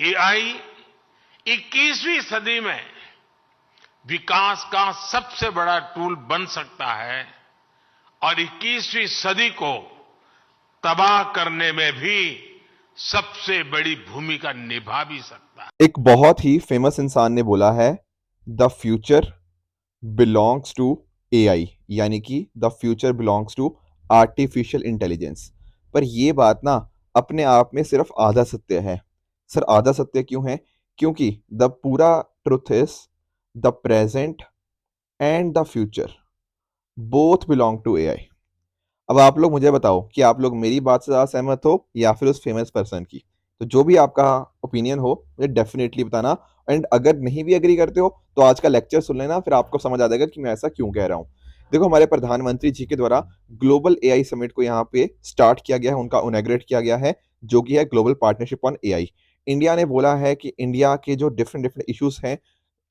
AI 21वीं सदी में विकास का सबसे बड़ा टूल बन सकता है और 21वीं सदी को तबाह करने में भी सबसे बड़ी भूमिका निभा भी सकता है। एक बहुत ही फेमस इंसान ने बोला है, the future belongs to AI, यानी कि the future belongs to artificial intelligence. पर ये बात ना अपने आप में सिर्फ आधा सत्य है। सर आधा सत्य क्यों है? क्योंकि द पूरा truth is the present and the future both belong to AI. अब आप लोग मुझे बताओ कि आप लोग मेरी बात से ज़्यादा सहमत हो या फिर उस फेमस पर्सन की। तो जो भी आपका ओपिनियन हो मुझे डेफिनेटली बताना। एंड अगर नहीं भी एग्री करते हो तो आज का लेक्चर सुन लेना, फिर आपको समझ आ जाएगा कि मैं ऐसा क्यों कह रहा हूँ। देखो, हमारे प्रधानमंत्री जी के द्वारा ग्लोबल एआई समिट को यहाँ पे स्टार्ट किया गया है, उनका इनॉग्रेट किया गया है, जो कि है global partnership on AI. India ने बोला है कि इंडिया के जो डिफरेंट डिफरेंट इश्यूज हैं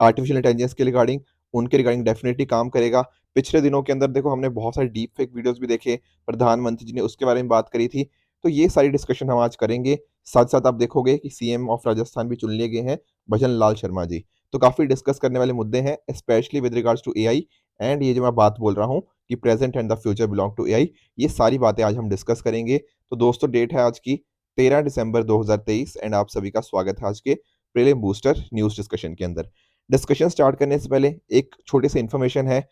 आर्टिफिशियल इंटेलिजेंस के रिगार्डिंग, उनके रिगार्डिंग डेफिनेटली काम करेगा। पिछले दिनों के अंदर देखो हमने बहुत सारे डीप फेक वीडियोस भी देखे, प्रधानमंत्री जी ने उसके बारे में बात करी थी। तो ये सारी डिस्कशन हम आज करेंगे। साथ साथ आप देखोगे कि सीएम ऑफ राजस्थान भी चुन लिए गए हैं, भजन लाल शर्मा जी। तो काफी डिस्कस करने वाले मुद्दे हैं, specially with regards to AI. And ये जो मैं बात बोल रहा हूँ कि present and the future belong to AI, ये सारी बातें आज हम डिस्कस करेंगे। तो दोस्तों, डेट है आज की 13 दिसंबर 2023 एंड आप सभी का स्वागत है आज के प्रीलिम बूस्टर न्यूज डिस्कशन के अंदर। डिस्कशन स्टार्ट करने से पहले एक छोटी सी इन्फॉर्मेशन है।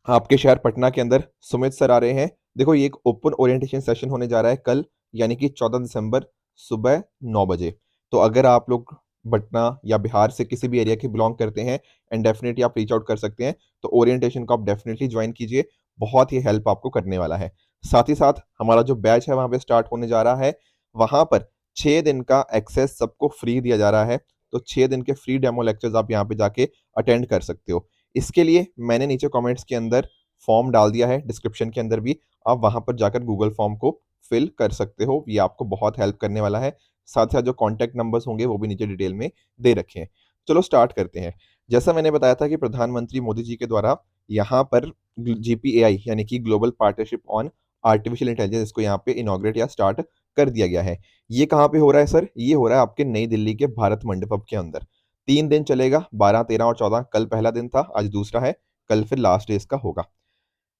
आपके शहर पटना के अंदर सुमित सर आ रहे हैं। देखो, ये एक ओपन ओरिएंटेशन सेशन होने जा रहा है कल, यानी कि 14 दिसंबर सुबह 9 बजे। तो अगर आप लोग पटना या बिहार से किसी भी एरिया के बिलोंग करते हैं एंड डेफिनेटली आप रीच आउट कर सकते हैं, तो ओरिएंटेशन को आप डेफिनेटली ज्वाइन कीजिए, बहुत ही हेल्प आपको करने वाला है। साथ ही साथ हमारा जो बैच है वहाँ पे स्टार्ट होने जा रहा है, वहाँ पर 6 दिन का एक्सेस सबको फ्री दिया जा रहा है। तो 6 दिन के फ्री डेमो लेक्चर्स आप यहाँ पे जाके अटेंड कर सकते हो। इसके लिए मैंने नीचे कमेंट्स के अंदर फॉर्म डाल दिया है, डिस्क्रिप्शन के अंदर भी आप वहां पर जाकर गूगल फॉर्म को फिल कर सकते हो, ये आपको बहुत हेल्प करने वाला है। साथ साथ जो कॉन्टैक्ट नंबर्स होंगे वो भी नीचे डिटेल में दे रखे हैं। चलो स्टार्ट करते हैं। जैसा मैंने बताया था कि प्रधानमंत्री मोदी जी के द्वारा यहाँ पर जीपीएआई यानी कि global partnership on artificial intelligence, इसको यहाँ पे इनॉग्रेट या स्टार्ट कर दिया गया है। ये कहाँ पे हो रहा है सर? ये हो रहा है आपके नई दिल्ली के भारत मंडपम के अंदर। 3 दिन चलेगा, 12, 13 और 14। कल पहला दिन था, आज दूसरा है, कल फिर लास्ट डे इसका होगा।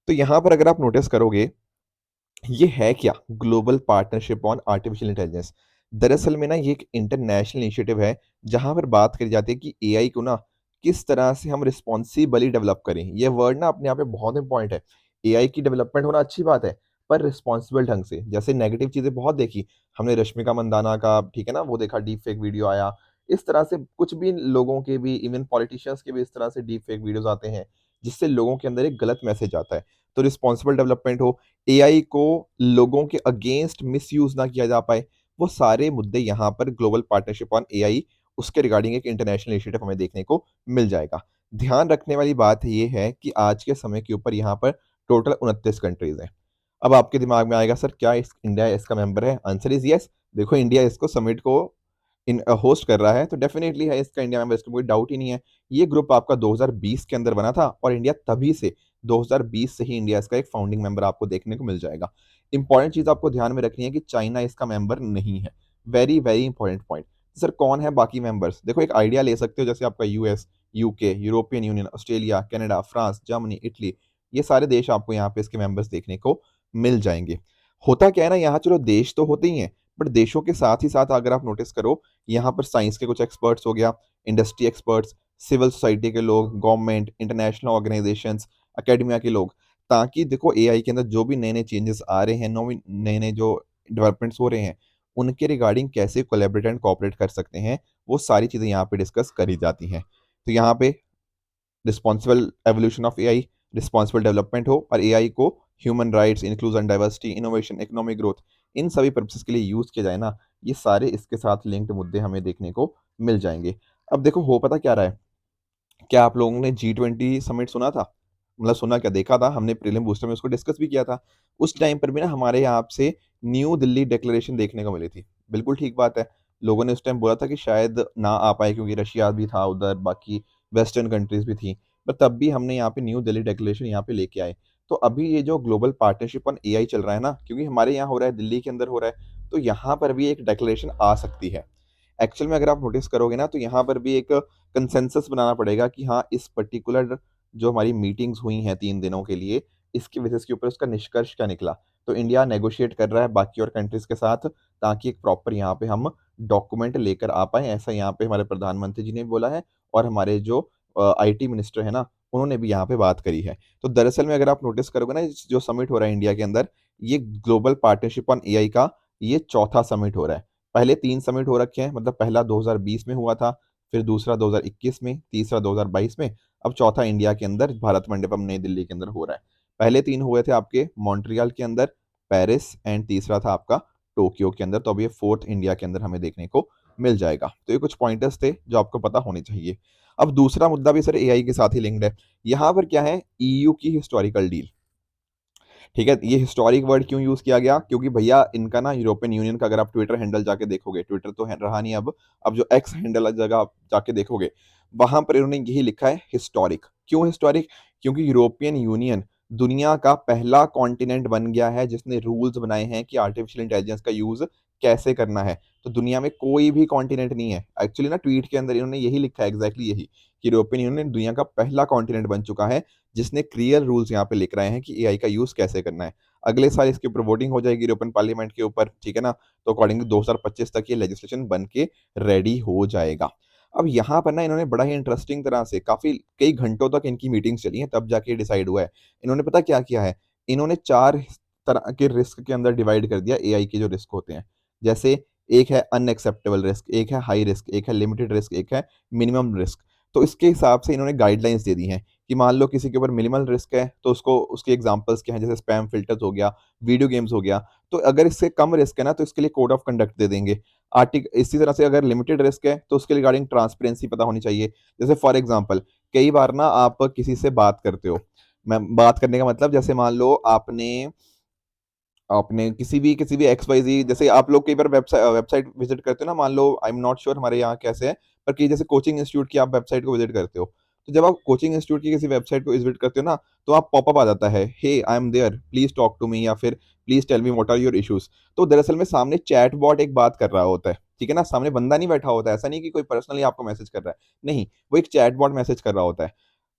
तो यहाँ पर अगर आप नोटिस करोगे, ये है क्या? Global partnership on artificial intelligence. दरअसल में ना ये एक इंटरनेशनल इनिशिएटिव है, जहां पर बात करी जाती है कि एआई को ना किस तरह से हम रिस्पॉन्सिबली डेवलप करें। ये वर्ड ना अपने आप में बहुत इंपॉर्टेंट है। एआई की डेवलपमेंट होना अच्छी बात है, पर रिस्पॉन्सिबल ढंग से। जैसे नेगेटिव चीजें बहुत देखी हमने, रश्मिका मंदाना का, ठीक है ना, वो देखा डीप फेक वीडियो आया। इस तरह से कुछ भी लोगों के भी, इवन पॉलिटिशियंस के भी इस तरह से डीप फेक वीडियोस आते हैं, जिससे लोगों के अंदर एक गलत मैसेज आता है। तो रिस्पॉन्सिबल डेवलपमेंट हो, एआई को लोगों के अगेंस्ट मिसयूज ना किया जा पाए, वो सारे मुद्दे यहाँ पर ग्लोबल पार्टनरशिप ऑन एआई, उसके रिगार्डिंग एक इंटरनेशनल इनिशिएटिव हमें देखने को मिल जाएगा। ध्यान रखने वाली बात ये है कि आज के समय के ऊपर यहाँ पर टोटल 29 कंट्रीज हैं। अब आपके दिमाग में आएगा, सर क्या इंडिया इसका मेंबर है? Answer is yes. देखो, इंडिया इसको समिट को इन होस्ट कर रहा है, तो डेफिनेटली है इसका इंडिया मेंबर, इसका कोई डाउट ही नहीं है। ये ग्रुप आपका 2020 के अंदर बना था और इंडिया तभी से 2020 से ही इंडिया इसका एक फाउंडिंग मेंबर आपको देखने को मिल जाएगा। इंपॉर्टेंट चीज आपको ध्यान में रखनी है कि चाइना इसका मेंबर नहीं है। Very very important point. Sir कौन है बाकी मेंबर्स? देखो, एक आइडिया ले सकते हो, जैसे आपका US, UK, European union, Australia, Canada, France, Germany, Italy, ये सारे देश आपको यहाँ पे इसके मेंबर्स देखने को मिल जाएंगे। होता क्या है ना, यहाँ चलो देश तो होते ही हैं, बट देशों के साथ ही साथ अगर आप नोटिस करो, यहाँ पर साइंस के कुछ एक्सपर्ट्स हो गया, इंडस्ट्री एक्सपर्ट्स, सिविल सोसाइटी के लोग, गवर्नमेंट, इंटरनेशनल ऑर्गेनाइजेशंस, एकेडमिया के लोग, ताकि देखो एआई के अंदर जो भी नए नए चेंजेस आ रहे हैं, नए नए जो डेवलपमेंट्स हो रहे हैं, उनके रिगार्डिंग कैसे कोलेबरेट एंड कोऑपरेट कर सकते हैं, वो सारी चीज़ें यहाँ पे डिस्कस करी जाती हैं। तो यहाँ पे responsible evolution of AI, responsible development हो, और एआई को human rights, inclusion, diversity, innovation, economic growth, इन सभी पर्पसेस के लिए यूज़ किया जाए ना, ये सारे इसके साथ लिंक्ड मुद्दे हमें देखने को मिल जाएंगे। अब देखो, हो पता क्या रहा है, क्या आप लोगों ने G20 समिट सुना था? मतलब सुना क्या, देखा था, हमने प्रीलिम बूस्टर में उसको डिस्कस भी किया था। उस टाइम पर भी ना हमारे यहाँ से न्यू दिल्ली डिक्लेरेशन देखने को मिली थी। बिल्कुल ठीक बात है। लोगों ने उस टाइम बोला था कि शायद ना आ पाए, क्योंकि रशिया भी था उधर, बाकी वेस्टर्न कंट्रीज भी थी। पर तब भी हमने यहाँ पे न्यू दिल्ली डिक्लेरेशन यहाँ पे लेके आए। तो अभी ये जो ग्लोबल पार्टनरशिप ऑन एआई चल रहा है ना, क्योंकि हमारे यहाँ हो रहा है, दिल्ली के अंदर हो रहा है, तो यहाँ पर भी एक डिक्लेरेशन आ सकती है। एक्चुअल में अगर आप नोटिस करोगे ना, तो यहाँ पर भी एक कंसेंसस बनाना पड़ेगा कि हाँ, इस पर्टिकुलर जो हमारी मीटिंग्स हुई हैं 3 दिनों के लिए, इसके बेसिस के ऊपर उसका निष्कर्ष क्या निकला। तो इंडिया नेगोशिएट कर रहा है बाकी और कंट्रीज़ के साथ, ताकि एक प्रॉपर यहाँ पे हम डॉक्यूमेंट लेकर आ पाएँ, ऐसा यहाँ पे हमारे प्रधानमंत्री जी ने भी बोला है और हमारे जो आईटी मिनिस्टर है ना, उन्होंने भी यहाँ पे बात करी है। तो दरअसल में अगर आप नोटिस करोगे ना, जो समिट हो रहा है इंडिया के अंदर, ये ग्लोबल पार्टनरशिप ऑन एआई का ये चौथा समिट हो रहा है। पहले 3 समिट हो रखे हैं, मतलब पहला 2020 में हुआ था, फिर दूसरा 2021 में, तीसरा 2022 में, अब चौथा इंडिया के अंदर भारत मंडपम नई दिल्ली के अंदर हो रहा है। पहले 3 हुए थे आपके मॉन्ट्रियल के अंदर, पेरिस एंड तीसरा था आपका टोक्यो के अंदर। तो अब ये 4th इंडिया के अंदर हमें देखने को मिल जाएगा। तो ये कुछ पॉइंटर्स थे जो आपको पता होने चाहिए। अब दूसरा मुद्दा भी सर एआई के साथ ही लिंक्ड है। यहाँ पर क्या है, ईयू की हिस्टोरिकल डील। ठीक है, ये हिस्टोरिक वर्ड क्यों यूज किया गया, क्योंकि भैया इनका ना यूरोपियन यूनियन का, अगर आप ट्विटर हैंडल जाके देखोगे, ट्विटर तो रहा नहीं अब जो एक्स हैंडल जगह आप जाके देखोगे, वहां पर इन्होंने यही लिखा है हिस्टोरिक। क्यों हिस्टोरिक? क्योंकि यूरोपियन यूनियन दुनिया का पहला कॉन्टिनेंट बन गया है जिसने रूल्स बनाए हैं कि आर्टिफिशियल इंटेलिजेंस का यूज कैसे करना है। तो दुनिया में कोई भी कॉन्टिनेंट नहीं है, एक्चुअली ना ट्वीट के अंदर इन्होंने यही लिखा है, एग्जैक्टली यही, कि यूरोपियन यूनियन दुनिया का पहला कॉन्टिनेंट बन चुका है जिसने क्लियर रूल्स यहाँ पे लिख रहे हैं कि एआई का यूज कैसे करना है। अगले साल इसके ऊपर वोटिंग हो जाएगी यूरोपियन पार्लियामेंट के ऊपर, ठीक है ना। तो अकॉर्डिंग 2025 तक ये लेजिस्लेशन बन के रेडी हो जाएगा। अब यहाँ पर ना इन्होंने बड़ा ही इंटरेस्टिंग तरह से काफी कई घंटों तक इनकी मीटिंग चली है, तब जाके डिसाइड हुआ है। इन्होंने पता क्या किया है, इन्होंने 4 तरह के रिस्क के अंदर डिवाइड कर दिया एआई के जो रिस्क होते हैं। जैसे एक है अनएक्सेप्टेबल रिस्क, एक है हाई रिस्क, एक है लिमिटेड रिस्क, एक है मिनिमम रिस्क। तो इसके हिसाब से इन्होंने गाइडलाइंस दे दी हैं कि मान लो किसी के ऊपर मिनिमल रिस्क है, तो उसको उसके एग्जांपल्स क्या हैं, जैसे स्पैम फिल्टर्स हो गया, वीडियो गेम्स हो गया। तो अगर इससे कम रिस्क है ना, तो इसके लिए कोड ऑफ कंडक्ट दे देंगे। आर्टिक इसी तरह से अगर लिमिटेड रिस्क है, तो उसके रिगार्डिंग ट्रांसपेरेंसी पता होनी चाहिए। जैसे फॉर एग्जांपल, कई बार ना आप किसी से बात करते हो, मैं बात करने का मतलब, जैसे मान लो आपने आपने किसी भी एक्स वाई जी, जैसे आप लोग कई बार वेबसाइट विजिट करते हो ना, मान लो, आई एम नॉट श्योर हमारे यहाँ कैसे है, पर कई जैसे कोचिंग इंस्टीट्यूट की आप वेबसाइट को विजिट करते हो, तो जब आप कोचिंग इंस्टीट्यूट की किसी वेबसाइट को विजिट करते हो ना, तो आप पॉपअप आ जाता है, hey I am there please talk to me, या फिर please tell me what are your issues. तो दरअसल में सामने चैट बॉट एक बात कर रहा होता है, ठीक है ना, सामने बंदा नहीं बैठा होता है, ऐसा नहीं कि कोई पर्सनली आपको मैसेज कर रहा है, नहीं, वो एक चैट बॉट मैसेज कर रहा होता है।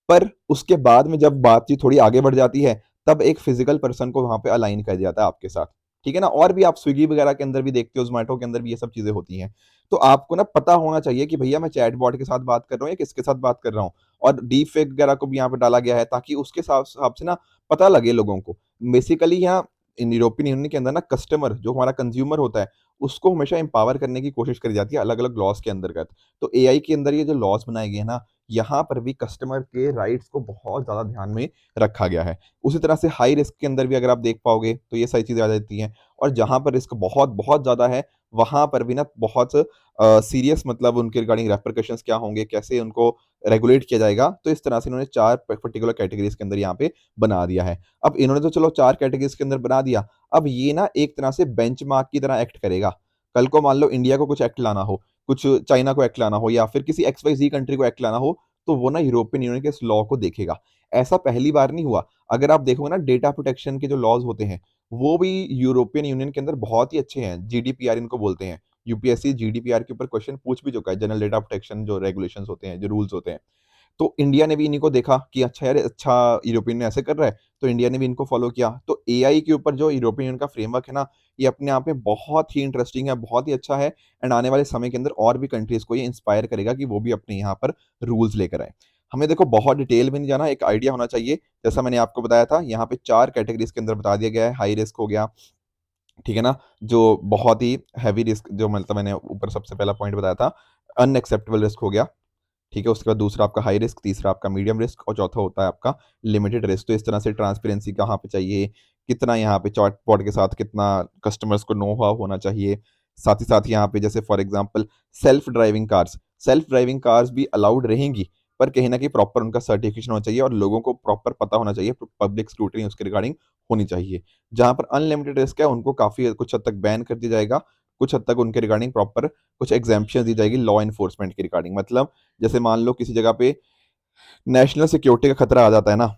पर उसके बाद में जब बातचीत थोड़ी आगे बढ़ जाती है, तब एक फिजिकल पर्सन को वहां पे अलाइन कर दिया जाता है आपके साथ, ठीक है ना। और भी आप स्विगी वगैरह के अंदर भी देखते हो, जोमेटो के अंदर भी ये सब चीजें होती हैं। तो आपको ना पता होना चाहिए कि भैया मैं चैट बॉट के साथ बात कर रहा हूँ या किसके साथ बात कर रहा हूँ। और डीप फेक वगैरह को भी यहाँ पे डाला गया है, ताकि उसके हिसाब से ना पता लगे लोगों को। बेसिकली यहाँ इन यूरोपियन यूनियन के अंदर ना, कस्टमर जो हमारा कंज्यूमर होता है, उसको हमेशा एम्पावर करने की कोशिश करी जाती है अलग अलग लॉज के अंतर्गत। तो एआई के अंदर ये जो लॉज बनाए गए हैं ना, यहाँ पर भी कस्टमर के राइट्स को बहुत ज्यादा ध्यान में रखा गया है। उसी तरह से हाई रिस्क के अंदर भी अगर आप देख पाओगे, तो ये सारी चीजें आ जाती हैं। और जहां पर रिस्क बहुत बहुत ज्यादा है, वहां पर भी ना बहुत सीरियस, मतलब उनके रिगार्डिंग रेपरकशंस क्या होंगे, कैसे उनको रेगुलेट किया जाएगा। तो इस तरह से इन्होंने 4 पर्टिकुलर कैटेगरीज के अंदर यहाँ पे बना दिया है। अब इन्होंने तो चलो 4 कैटेगरीज के अंदर बना दिया, अब ये ना एक तरह से बेंचमार्क की तरह एक्ट करेगा। कल को मान लो इंडिया को कुछ एक्ट लाना हो, कुछ चाइना को एक्ट लाना हो, या फिर किसी एक्स वाई जी कंट्री को एक्ट लाना हो, तो वो ना यूरोपियन यूनियन के इस लॉ को देखेगा। ऐसा पहली बार नहीं हुआ। अगर आप देखोगे ना, डेटा प्रोटेक्शन के जो लॉज होते हैं, वो भी यूरोपियन यूनियन के अंदर बहुत ही अच्छे हैं, जीडीपीआर इनको बोलते हैं। यूपीएससी जीडीपीआर के ऊपर क्वेश्चन पूछ भी चुका है, जनरल डेटा प्रोटेक्शन जो रेगुलेशंस होते हैं, जो रूल्स होते हैं। तो इंडिया ने भी इन्हीं को देखा कि अच्छा यार, अच्छा यूरोपियन ने ऐसे कर रहा है, तो इंडिया ने भी इनको फॉलो किया। तो एआई के ऊपर जो यूरोपियन यूनियन का फ्रेमवर्क है ना, ये अपने आप में बहुत ही इंटरेस्टिंग है, बहुत ही अच्छा है। एंड आने वाले समय के अंदर और भी कंट्रीज को ये इंस्पायर करेगा कि वो भी अपने यहाँ पर रूल्स लेकर आए। हमें देखो बहुत डिटेल में नहीं जाना, एक आइडिया होना चाहिए। जैसा मैंने आपको बताया था, यहाँ पे 4 कैटेगरीज के अंदर बता दिया गया है। हाई रिस्क हो गया, ठीक है ना, जो बहुत ही हैवी रिस्क, जो मतलब मैंने ऊपर सबसे पहला पॉइंट बताया था, अनएक्सेप्टेबल रिस्क हो गया, ठीक है। उसके बाद दूसरा आपका हाई रिस्क, तीसरा आपका मीडियम रिस्क, और चौथा होता है आपका लिमिटेड रिस्क। तो इस तरह से ट्रांसपेरेंसी कहाँ पे चाहिए, कितना यहाँ पे चॉट बॉट के साथ कितना कस्टमर्स को नो हाउ होना चाहिए। साथ ही साथ यहाँ पे जैसे for example self driving cars भी अलाउड रहेंगी, पर कहीं ना कहीं प्रॉपर उनका सर्टिफिकेशन होना चाहिए और लोगों को प्रॉपर पता होना चाहिए, पब्लिक स्क्रूटनी उसके रिगार्डिंग होनी चाहिए। जहां पर अनलिमिटेड रिस्क है, उनको काफी कुछ हद तक बैन कर दिया जाएगा, कुछ हद तक उनके रिगार्डिंग प्रॉपर कुछ एग्जाम्पशन दी जाएगी लॉ एनफोर्समेंट के रिगार्डिंग। मतलब जैसे मान लो किसी जगह पे नेशनल सिक्योरिटी का खतरा आ जाता है ना,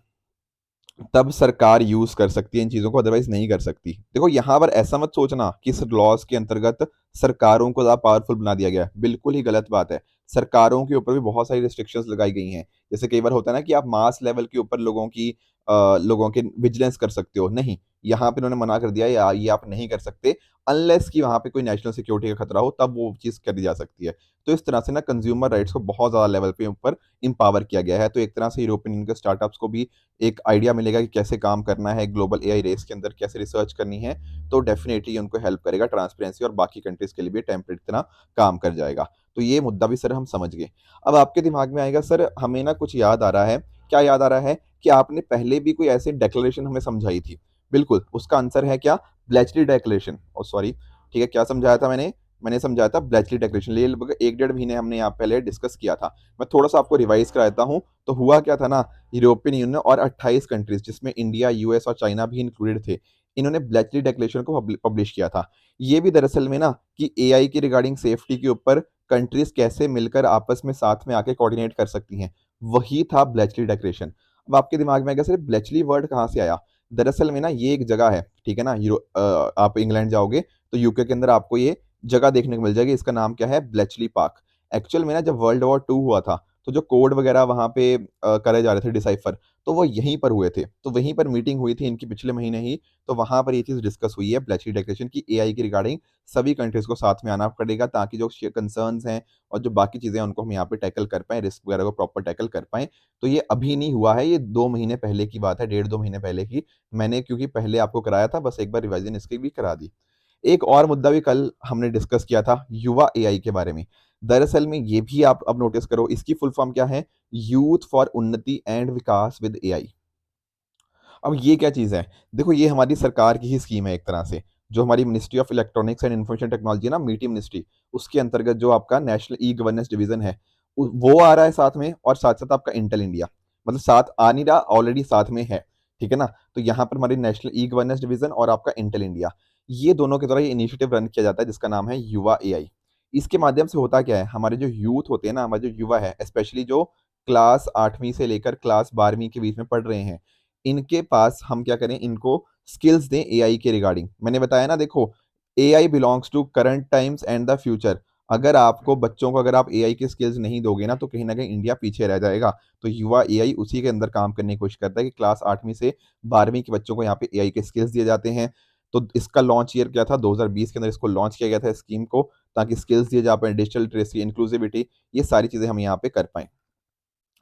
तब सरकार यूज कर सकती है इन चीजों को, अदरवाइज नहीं कर सकती। देखो यहाँ पर ऐसा मत सोचना कि इस लॉज के अंतर्गत सरकारों को ज्यादा पावरफुल बना दिया गया है, बिल्कुल ही गलत बात है। सरकारों के ऊपर भी बहुत सारी रिस्ट्रिक्शंस लगाई गई हैं। जैसे कई बार होता है ना कि आप मास लेवल के ऊपर लोगों के विजिलेंस कर सकते हो, नहीं, यहाँ पे उन्होंने मना कर दिया ये आप नहीं कर सकते, अनलेस कि वहां पे कोई नेशनल सिक्योरिटी का खतरा हो, तब वो चीज करी जा सकती है। तो इस तरह से ना कंज्यूमर राइट्स को बहुत ज्यादा लेवल पे ऊपर इंपावर किया गया है। तो एक तरह से यूरोपियन यूनियन के स्टार्टअप्स को भी एक आइडिया मिलेगा कि कैसे काम करना है ग्लोबल एआई रेस के अंदर, कैसे रिसर्च करनी है। तो डेफिनेटली उनको हेल्प करेगा ट्रांसपेरेंसी, और बाकी कंट्रीज के लिए भी टेम्पलेट की तरह काम कर जाएगा। तो ये मुद्दा भी सर हम समझ गए। अब आपके दिमाग में आएगा सर हमें ना कुछ याद आ रहा है। क्या याद आ रहा है? कि आपने पहले भी कोई ऐसी डेक्लेरेशन हमें समझाई थी। बिल्कुल, उसका आंसर है क्या? Bletchley declaration. और सॉरी, ठीक है, क्या समझाया था मैंने? मैंने समझाया था ब्लेचली डेक्लेरेशन। ये लगभग 1 डेढ़ महीने हमने यहाँ पहले डिस्कस किया था। मैं थोड़ा सा आपको रिवाइज करा देता हूँ। तो हुआ क्या था ना, यूरोपियन यूनियन और 28 कंट्रीज, जिसमें इंडिया, यूएस और चाइना भी इंक्लूडेड थे, इन्होंने ब्लेचली डेक्लेरेशन को पब्लिश किया था। ये भी दरअसल में ना कि एआई की रिगार्डिंग सेफ्टी के ऊपर कंट्रीज कैसे मिलकर आपस में साथ में आके कोऑर्डिनेट कर सकती हैं, वही था ब्लेचली डेक्लेरेशन। अब आपके दिमाग में आएगा सर ब्लेचली वर्ड कहाँ से आया? दरअसल में ना ये एक जगह है, ठीक है ना, आप इंग्लैंड जाओगे तो यूके के अंदर आपको ये जगह देखने को मिल जाएगी। इसका नाम क्या है? Bletchley park. एक्चुअल में ना जब वर्ल्ड वॉर 2 हुआ था, तो जो कोड वगैरह वहां पे करे जा रहे थे डिसाइफर, तो वो यहीं पर हुए थे। तो वहीं पर मीटिंग हुई थी इनकी पिछले महीने ही। तो वहां पर ये चीज डिस्कस हुई है ब्लेचली डेक्लेरेशन की, एआई की रिगार्डिंग सभी कंट्रीज को साथ में आना पड़ेगा, ताकि जो कंसर्न्स हैं और जो बाकी चीजें हैं उनको हम यहाँ पे टैकल कर पाए, रिस्क वगैरह को प्रॉपर टैकल कर पाए। तो ये अभी नहीं हुआ है, ये 2 महीने पहले की बात है, 1.5 2 महीने पहले की। मैंने क्योंकि पहले आपको कराया था, बस एक बार रिवाइजन इसकी भी करा दी। एक और मुद्दा भी कल हमने डिस्कस किया था युवा एआई के बारे में। दरअसल में ये भी आप अब नोटिस करो, इसकी फुल फॉर्म क्या है? यूथ फॉर उन्नति एंड विकास विद एआई। अब ये क्या चीज़ है? देखो, ये हमारी सरकार की ही स्कीम है एक तरह से। जो हमारी ministry of electronics and information technology है ना, मीटी मिनिस्ट्री, उसके अंतर्गत जो आपका नेशनल ई गवर्नेंस डिवीजन है, वो आ रहा है साथ में, और साथ साथ आपका इंटेल इंडिया, मतलब साथ आ नहीं रहा, ऑलरेडी साथ में है। ठीक है ना? तो यहाँ पर हमारी नेशनल ई गवर्नेंस डिवीजन और आपका इंटेल इंडिया, ये दोनों के द्वारा ये इनिशिएटिव रन किया जाता है, जिसका नाम है युवा एआई। इसके माध्यम से होता क्या है, हमारे जो यूथ होते हैं ना, हमारे जो युवा है, स्पेशली जो क्लास 8वीं से लेकर क्लास 12वीं के बीच में पढ़ रहे हैं, इनके पास हम क्या करें, इनको स्किल्स दें एआई के रिगार्डिंग। मैंने बताया ना, देखो, AI belongs to current times and the future. अगर आपको बच्चों को अगर आप एआई की स्किल्स नहीं दोगे ना, तो कहीं ना कहीं इंडिया पीछे रह जाएगा। तो युवा एआई उसी के अंदर काम करने की कोशिश करता है कि क्लास 8वीं से 12वीं के बच्चों को यहाँ पे एआई के स्किल्स दिए जाते हैं। तो इसका लॉन्च ईयर क्या था? 2020 के अंदर इसको लॉन्च किया गया था स्कीम को, ताकि स्किल्स दिए जा पाए, डिजिटल लिटरेसी, इंक्लूसिविटी, ये सारी चीजें हम यहाँ पे कर पाए।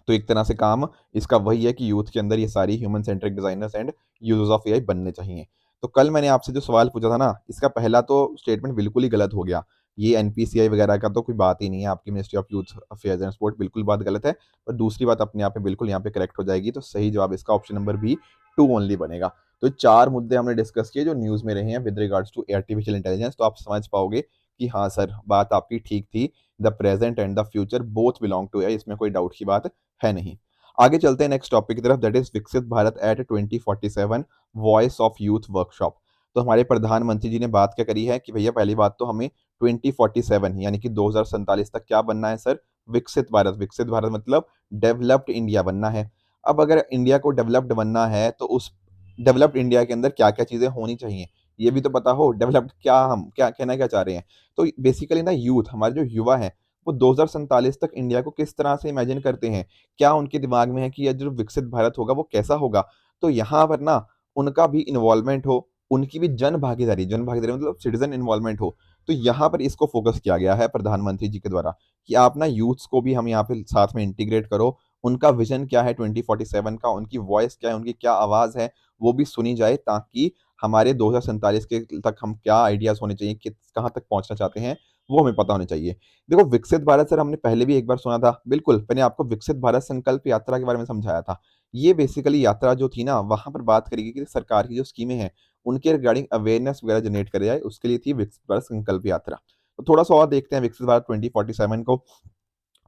तो एक तरह से काम इसका वही है कि यूथ के अंदर ये सारी human centric designers and users of AI बनने चाहिए। तो कल मैंने आपसे जो सवाल पूछा था ना, इसका पहला तो स्टेटमेंट बिल्कुल ही गलत हो गया। ये एनपीसीआई वगैरह का तो कोई बात ही नहीं है, आपकी ministry of youth affairs and sport, बिल्कुल बात गलत है। और दूसरी बात अपने आप में बिल्कुल यहाँ पे करेक्ट हो जाएगी। तो सही जवाब इसका ऑप्शन नंबर बी 2 ओनली बनेगा। तो 4 मुद्दे हमने डिस्कस किए जो न्यूज में रहे हैं with regards to artificial intelligence. तो आप समझ पाओगे कि हाँ सर, बात आपकी ठीक थी। The present and the future both belong to AI, इसमें कोई डाउट की बात है नहीं। आगे चलते हैं नेक्स्ट टॉपिक की तरफ, that is Viksit Bharat at 2047 voice of youth workshop. तो हमारे प्रधानमंत्री जी ने बात क्या करी है कि भैया पहली बात तो हमें 2047 यानी कि 2047 तक क्या बनना है सर? विकसित भारत। विकसित भारत मतलब डेवलप्ड इंडिया बनना है। अब अगर इंडिया को डेवलप्ड बनना है, तो उस डेवलप्ड इंडिया के अंदर क्या क्या चीजें होनी चाहिए, ये भी तो पता हो। डेवलप्ड क्या, हम क्या कहना क्या चाह रहे हैं? तो बेसिकली ना यूथ, हमारे जो युवा है, वो 2047 तक इंडिया को किस तरह से इमेजिन करते हैं, क्या उनके दिमाग में है कि यह जो विकसित भारत होगा वो कैसा होगा। तो यहाँ पर ना उनका भी इन्वॉल्वमेंट हो, उनकी भी जन भागीदारी मतलब सिटीजन इन्वॉल्वमेंट हो। तो यहाँ पर इसको फोकस किया गया है प्रधानमंत्री जी के द्वारा, कि आप ना यूथ्स को भी हम यहाँ पे साथ में इंटीग्रेट करो। उनका विजन क्या है 2047 का, उनकी वॉइस क्या है, उनकी क्या आवाज है, वो भी सुनी जाए, ताकि हमारे 2047 के तक हम क्या आइडियाज होने चाहिए, कि कहाँ तक पहुंचना चाहते हैं, वो हमें पता होने चाहिए। देखो, विकसित भारत सर हमने पहले भी एक बार सुना था, बिल्कुल, मैंने आपको विकसित भारत संकल्प यात्रा के बारे में समझाया था। ये बेसिकली यात्रा जो थी ना, वहां पर बात करेगी कि सरकार की जो स्कीमें हैं उनके रिगार्डिंग अवेयरनेस वगैरह जनरेट करे जाए, उसके लिए थी विकसित भारत संकल्प यात्रा। तो थोड़ा सा और देखते हैं विकसित भारत 2047 को।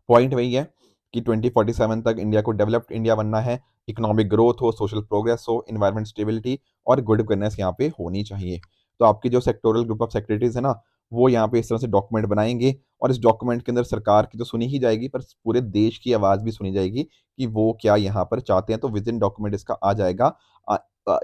पॉइंट वही है कि 2047 तक इंडिया को डेवलप्ड इंडिया बनना है, इकोनॉमिक ग्रोथ हो, सोशल प्रोग्रेस हो, इन्वायरमेंट स्टेबिलिटी और गुड गवर्नेंस यहाँ पे होनी चाहिए। तो आपकी जो सेक्टोरल ग्रुप ऑफ सेक्रेटरीज है ना, वो यहाँ पे इस तरह से डॉक्यूमेंट बनाएंगे और इस डॉक्यूमेंट के अंदर सरकार की तो सुनी ही जाएगी पर पूरे देश की आवाज़ भी सुनी जाएगी कि वो क्या यहाँ पर चाहते हैं। तो विद इन डॉक्यूमेंट इसका आ जाएगा,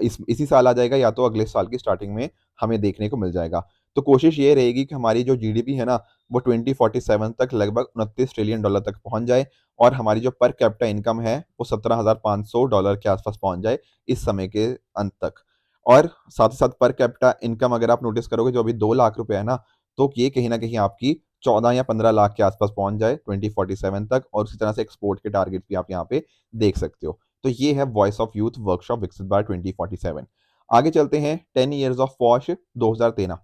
इसी साल आ जाएगा या तो अगले साल की स्टार्टिंग में हमें देखने को मिल जाएगा। तो कोशिश ये रहेगी कि हमारी जो जीडीपी है ना वो 2047 तक लगभग $29 ट्रिलियन तक पहुंच जाए और हमारी जो पर कैपिटा इनकम है वो $17,500 के आसपास पहुंच जाए इस समय के अंत तक। और साथ ही साथ पर कैपिटा इनकम अगर आप नोटिस करोगे जो अभी 2 लाख रुपए है ना, तो ये कहीं ना कहीं आपकी 14 या 15 लाख के आसपास पहुंच जाए 2047 तक। और उसी तरह से एक्सपोर्ट के टारगेट भी आप यहाँ पे देख सकते हो। तो ये है वॉइस ऑफ यूथ वर्कशॉप विकसित बाय 2047। आगे चलते हैं 10 ईयर्स ऑफ पॉश 2013।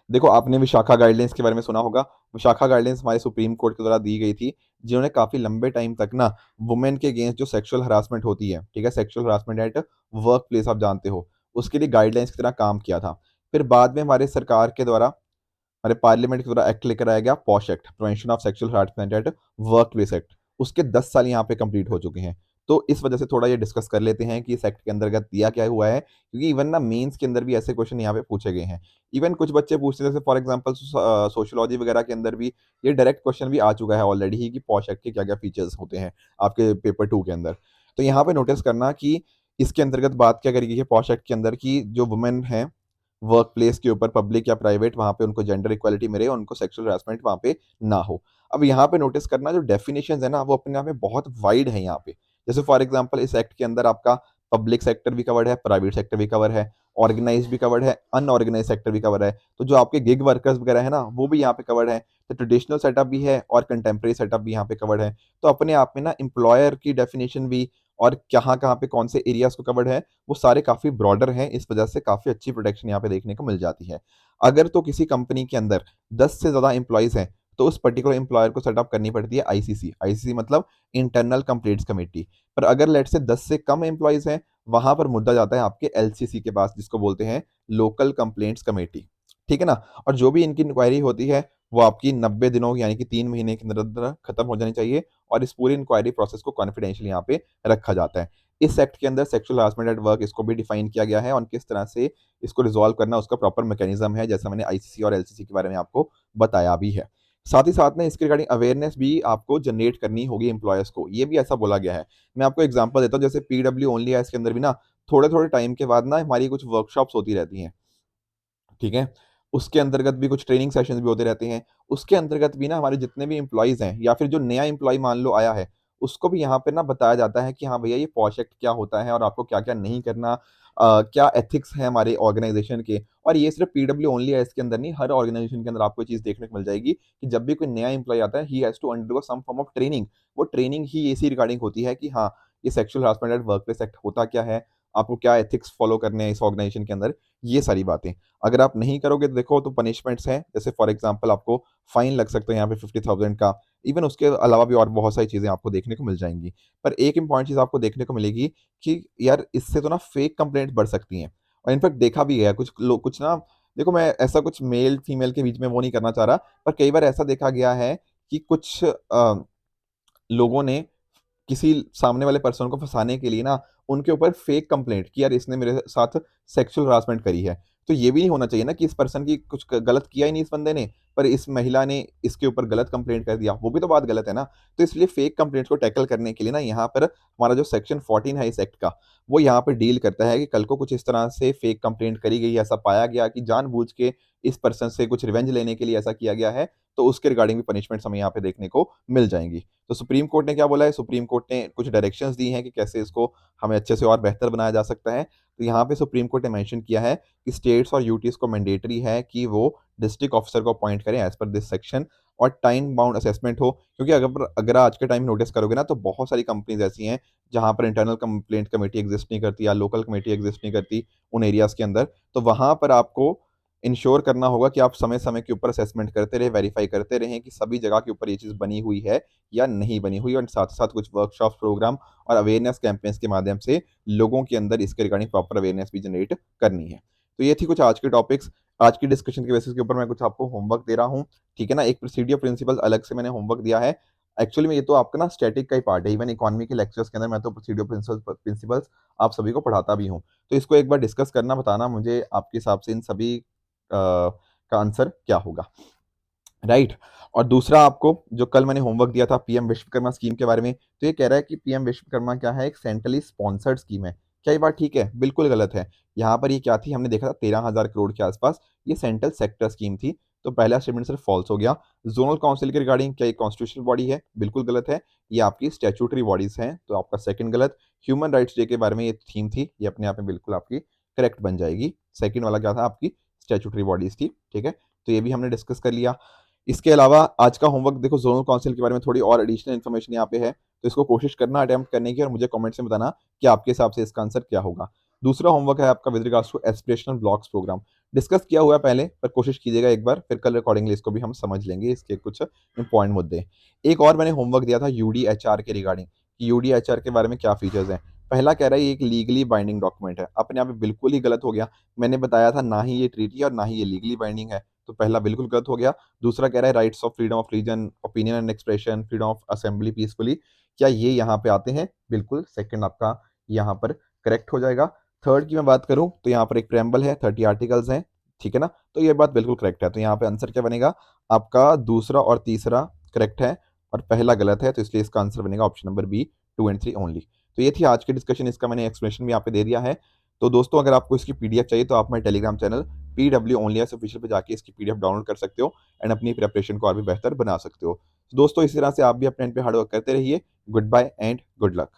देखो आपने विशाखा गाइडलाइंस के बारे में सुना होगा। विशाखा गाइडलाइंस हमारे सुप्रीम कोर्ट के द्वारा दी गई थी, जिन्होंने काफी लंबे टाइम तक ना वुमेन के अगेंस्ट जो सेक्सुअल हरासमेंट होती है, ठीक है, sexual harassment at work place आप जानते हो, उसके लिए गाइडलाइंस की तरह काम किया था। फिर बाद में हमारे सरकार के द्वारा, हमारे पार्लियामेंट के द्वारा एक्ट लेकर आया गया posh act, prevention of sexual harassment at work place act. उसके 10 साल यहाँ पे कंप्लीट हो चुके हैं। तो इस वजह से थोड़ा ये डिस्कस कर लेते हैं कि इस एक्ट के अंतर्गत दिया क्या हुआ है, क्योंकि इवन ना मेंस के अंदर भी ऐसे क्वेश्चन यहाँ पे पूछे गए हैं। इवन कुछ बच्चे पूछते हैं, जैसे फॉर एग्जांपल सोशियोलॉजी वगैरह के अंदर भी ये डायरेक्ट क्वेश्चन भी आ चुका है ऑलरेडी ही कि पॉश एक्ट के क्या क्या फीचर्स होते हैं आपके पेपर 2 के अंदर। तो यहाँ पे नोटिस करना कि इसके अंतर्गत बात क्या करी गई है पॉश एक्ट के अंदर की जो वुमेन है वर्क प्लेस के ऊपर, पब्लिक या प्राइवेट, वहां पे उनको जेंडर इक्वालिटी मिले, उनको सेक्सुअल हरासमेंट वहां पे ना हो। अब यहाँ पे नोटिस करना जो डेफिनेशन है ना वो अपने आप में बहुत वाइड है यहाँ पे। जैसे फॉर एग्जांपल इस एक्ट के अंदर आपका पब्लिक सेक्टर भी कवर्ड है, प्राइवेट सेक्टर भी कवर है, ऑर्गेनाइज भी कवर्ड है, अनऑर्गेनाइज सेक्टर भी कवर है। तो जो आपके गिग वर्कर्स वगैरह है ना वो भी यहाँ पे कवर्ड है। तो ट्रेडिशनल सेटअप भी है और कंटेम्प्रेरी सेटअप भी यहाँ पे कवर्ड है। तो अपने आप में ना एम्प्लॉयर की डेफिनेशन भी और कहाँ कहाँ पे कौन से एरियाज को कवर्ड है वो सारे काफी ब्रॉडर हैं। इस वजह से काफी अच्छी प्रोटेक्शन यहाँ पे देखने को मिल जाती है। अगर तो किसी कंपनी के अंदर 10 से ज्यादा एम्प्लॉयज हैं तो उस पर्टिकुलर एम्प्लॉयर को सेटअप करनी पड़ती है आईसीसी। आईसीसी मतलब इंटरनल कंप्लेंट्स कमेटी। पर अगर लेट से 10 से कम एम्प्लॉयज हैं वहां पर मुद्दा जाता है आपके एलसीसी के पास, जिसको बोलते हैं लोकल कंप्लेंट्स कमेटी, ठीक है ना। और जो भी इनकी इंक्वायरी होती है वो आपकी 90 दिनों यानी कि 3 महीने के अंदर अंदर खत्म हो जानी चाहिए। और इस पूरी इंक्वायरी प्रोसेस को कॉन्फिडेंशियल यहाँ पे रखा जाता है। इस एक्ट के अंदर सेक्सुअल हरासमेंट एट वर्क इसको भी डिफाइन किया गया है और किस तरह से इसको रिजॉल्व करना उसका प्रॉपर मैकेनिज्म है, जैसा मैंने आईसीसी और एलसीसी के बारे में आपको बताया भी है। साथ ही साथ में इसके रिगार्डिंग अवेयरनेस भी आपको जनरेट करनी होगी एम्प्लॉयर्स को, ये भी ऐसा बोला गया है। मैं आपको एग्जांपल देता हूँ, जैसे पीडब्ल्यू ओनली है इसके अंदर भी ना थोड़े थोड़े टाइम के बाद ना हमारी कुछ वर्कशॉप्स होती रहती हैं, ठीक है। उसके अंतर्गत भी कुछ ट्रेनिंग सेशंस भी होते रहते हैं। उसके अंतर्गत भी ना हमारे जितने भी एम्प्लॉइज़ हैं या फिर जो नया एम्प्लॉयी मान लो आया है, उसको भी यहाँ पे ना बताया जाता है कि हाँ भैया ये पॉश एक्ट क्या होता है और आपको क्या-क्या नहीं करना, क्या एथिक्स हैं हमारे ऑर्गेनाइजेशन के। और ये सिर्फ पीडब्ल्यू ओनली है इसके अंदर नहीं, हर ऑर्गेनाइजेशन के अंदर आपको ये चीज़ देखने को मिल जाएगी कि जब भी कोई नया एम्प्लॉयी आता है he has to undergo some form of training. वो ट्रेनिंग ही इसी रिगार्डिंग होती है कि हाँ, ये sexual harassment at workplace act होता क्या है, आपको क्या एथिक्स फॉलो करने हैं इस ऑर्गेनाइजेशन के अंदर, ये सारी बातें। अगर आप नहीं करोगे तो देखो तो पनिशमेंट्स हैं, जैसे फॉर एग्जांपल आपको फाइन लग सकता है यहाँ पे 50,000 का। इवन उसके अलावा भी और बहुत सारी चीज़ें आपको देखने को मिल जाएंगी। पर एक इंपॉर्टेंट चीज़ आपको देखने को मिलेगी कि यार इससे तो ना फेक कंप्लेंट बढ़ सकती हैं। और इनफैक्ट देखा भी गया है कुछ लोग, कुछ ना, देखो मैं ऐसा कुछ मेल फीमेल के बीच में वो नहीं करना चाह रहा, पर कई बार ऐसा देखा गया है कि कुछ लोगों ने किसी सामने वाले पर्सन को फंसाने के लिए ना उनके ऊपर फेक कंप्लेंट कि यार इसने मेरे साथ सेक्सुअल हरासमेंट करी है। तो ये भी नहीं होना चाहिए ना कि इस पर्सन की कुछ गलत किया ही नहीं इस बंदे ने, पर इस महिला ने इसके ऊपर गलत कंप्लेंट कर दिया, वो भी तो बात गलत है ना। तो इसलिए फेक कंप्लेंट्स को टैकल करने के लिए ना यहाँ पर हमारा जो सेक्शन 14 है इस एक्ट का, वो यहाँ पे डील करता है कि कल को कुछ इस तरह से फेक कंप्लेंट करी गई, ऐसा पाया गया कि जानबूझ के इस पर्सन से कुछ रिवेंज लेने के लिए ऐसा किया गया है, तो उसके रिगार्डिंग भी पनिशमेंट्स हमें यहाँ पे देखने को मिल जाएंगी। तो सुप्रीम कोर्ट ने क्या बोला है, सुप्रीम कोर्ट ने कुछ डायरेक्शंस दी हैं कि कैसे इसको हमें अच्छे से और बेहतर बनाया जा सकता है। तो यहाँ पे सुप्रीम कोर्ट ने मेंशन किया है कि स्टेट्स और यूटीज को मैंडेटरी है कि वो डिस्ट्रिक्ट ऑफिसर को अपॉइंट करें एज पर दिस सेक्शन, और टाइम बाउंड असेसमेंट हो। क्योंकि अगर अगर आज के टाइम नोटिस करोगे ना तो बहुत सारी कंपनीज ऐसी हैं जहाँ पर इंटरनल कंप्लेंट कमेटी एग्जिस्ट नहीं करती या लोकल कमेटी एग्जिस्ट नहीं करती उन एरियाज के अंदर। तो वहाँ पर आपको इंश्योर करना होगा कि आप समय समय के ऊपर असेसमेंट करते रहे, वेरीफाई करते रहें कि सभी जगह के ऊपर ये चीज़ बनी हुई है या नहीं बनी हुई, और साथ साथ कुछ वर्कशॉप प्रोग्राम और अवेयरनेस कैंपेन्स के माध्यम से लोगों के अंदर इसके रिगार्डिंग प्रॉपर अवेयरनेस भी जनरेट करनी है। तो ये थी कुछ आज के टॉपिक्स। आज की डिस्कशन के बेसिस के ऊपर मैं कुछ आपको होमवर्क दे रहा हूँ, ठीक है ना। एक प्रोसीडियर प्रिंसिपल अलग से मैंने होमवर्क दिया है। एक्चुअली में ये तो आपका ना स्टैटिक का ही पार्ट है, इवन इकोनॉमी के लेक्चर्स के अंदर मैं तो प्रोसीडियर प्रिंसिपल्स आप सभी को पढ़ाता भी हूँ। तो इसको एक बार डिस्कस करना, बताना मुझे आपके हिसाब से इन सभी का आंसर क्या होगा, राइट। और दूसरा आपको जो कल मैंने होमवर्क दिया था पीएम विश्वकर्मा स्कीम के बारे में, तो ये कह रहा है कि पीएम विश्वकर्मा क्या है, एक सेंट्रली स्पॉन्सर्ड स्कीम है। क्या ये बात ठीक है? बिल्कुल गलत है। यहाँ पर ये क्या थी, हमने देखा था 13,000 करोड़ के आसपास, ये सेंट्रल सेक्टर स्कीम थी। तो पहला स्टेटमेंट सिर्फ फॉल्स हो गया। जोनल काउंसिल के रिगार्डिंग क्या ये कॉन्स्टिट्यूशनल बॉडी है? बिल्कुल गलत है। ये आपकी स्टैट्यूटरी बॉडीज हैं, तो आपका सेकंड गलत। ह्यूमन राइट्स डे के बारे में ये थीम थी, ये अपने आप में बिल्कुल आपकी करेक्ट बन जाएगी। सेकंड वाला क्या था, आपकी स्टैट्यूटरी बॉडीज थी, ठीक है। तो ये भी हमने डिस्कस कर लिया। इसके अलावा आज का होमवर्क देखो, जोनल काउंसिल के बारे में थोड़ी और एडिशनल इन्फॉर्मेशन यहाँ पे है, तो इसको कोशिश करना अटेम्प्ट करने की और मुझे कमेंट्स में बताना कि आपके हिसाब से इसका आंसर क्या होगा। दूसरा होमवर्क है आपका with regards to aspirational blocks programme. Discuss किया हुआ है पहले, पर कोशिश कीजिएगा एक बार, फिर कल अकॉर्डिंगली इसको भी हम समझ लेंगे, इसके कुछ इंपॉर्टेंट मुद्दे। एक और मैंने होमवर्क दिया था यूडीएचआर के रिगार्डिंग, कि यूडीएचआर के बारे में क्या फीचर्स हैं। पहला कह रहा है ये एक लीगली बाइंडिंग डॉक्यूमेंट है, अपने आप में बिल्कुल ही गलत हो गया। मैंने बताया था ना ही ये ट्रीटी है और ना ही ये लीगली बाइंडिंग है, तो पहला बिल्कुल गलत हो गया। दूसरा कह रहा है rights of freedom of reason, opinion and expression, freedom of assembly peacefully, क्या ये यहाँ पे आते हैं? बिल्कुल सेकंड आपका यहाँ पर करेक्ट हो जाएगा। थर्ड की मैं बात करूँ तो यहाँ पर एक प्रेम्बल है, 30 आर्टिकल्स हैं, ठीक है ना, तो ये बात बिल्कुल करेक्ट है। तो यहाँ पे आंसर क्या बनेगा आपका, दूसरा और तीसरा करेक्ट है और पहला गलत है, तो इसलिए इसका आंसर बनेगा option number B, 2 and 3 only. तो ये थी आज की डिस्कशन, इसका मैंने एक्सप्लेनेशन भी यहाँ पे दे दिया है। तो दोस्तों अगर आपको इसकी पीडीएफ चाहिए तो आप मेरे Telegram channel PW only official पे जाके इसकी पीडीएफ डाउनलोड कर सकते हो एंड अपनी प्रिपरेशन को और भी बेहतर बना सकते हो। तो दोस्तों इसी तरह से आप भी अपने एंड पे हार्ड वर्क करते रहिए। Goodbye and good luck.